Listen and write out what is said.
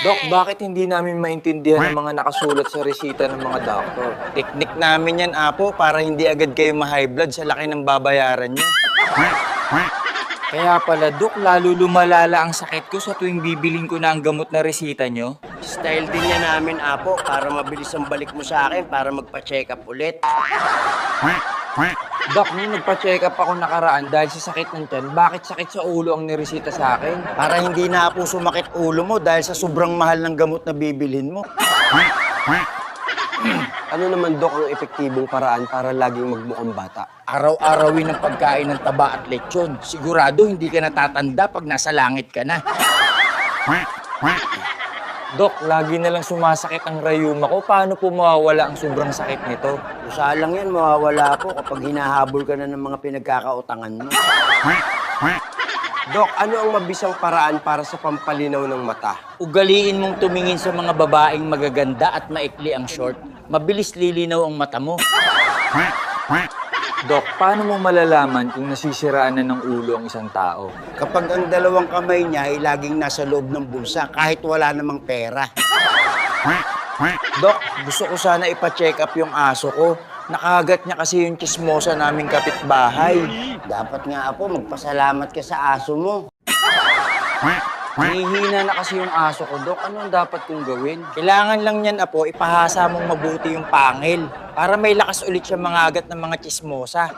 Dok, bakit hindi namin maintindihan ang mga nakasulat sa resita ng mga doktor? Teknik namin yan, Apo, para hindi agad kayo ma-high blood sa laki ng babayaran nyo. Kaya pala, Dok, lalo lumalala ang sakit ko sa tuwing bibiling ko na ang gamot na resita nyo. Style din yan namin, Apo, para mabilis ang balik mo sa akin para magpa-check up ulit. Dok, nung nagpa-check up ako nakaraan dahil sa sakit ng tiyan, bakit sakit sa ulo ang niresita sa akin? Para hindi na po sumakit ulo mo dahil sa sobrang mahal ng gamot na bibilhin mo. Ano naman, Dok, ang epektibong paraan para laging magmukhang bata? Araw-arawin ang pagkain ng taba at lechon. Sigurado hindi ka natatanda pag nasa langit ka na. Dok, lagi na lang sumasakit ang rayuma ko. Paano po mawawala ang sobrang sakit nito? Usa lang yan, mawawala po kapag hinahabol ka na ng mga pinagkakautangan mo. Dok, ano ang mabisang paraan para sa pampalinaw ng mata? Ugaliin mong tumingin sa mga babaeng magaganda at maikli ang short. Mabilis lilinaw ang mata mo. Dok, paano mo malalaman kung nasisiraan na ng ulo ang isang tao? Kapag ang dalawang kamay niya ay laging nasa loob ng bulsa kahit wala namang pera. Dok, gusto ko sana ipa-check up yung aso ko. Nakagat niya kasi yung chismosa naming kapitbahay. Dapat nga, Apo, magpasalamat ka sa aso mo. Hihina na kasi yung aso ko, Dok. Ano ang dapat kong gawin? Kailangan lang yan, Apo, ipahasa mong mabuti yung pangil para may lakas ulit siya mangagat ng mga chismosa.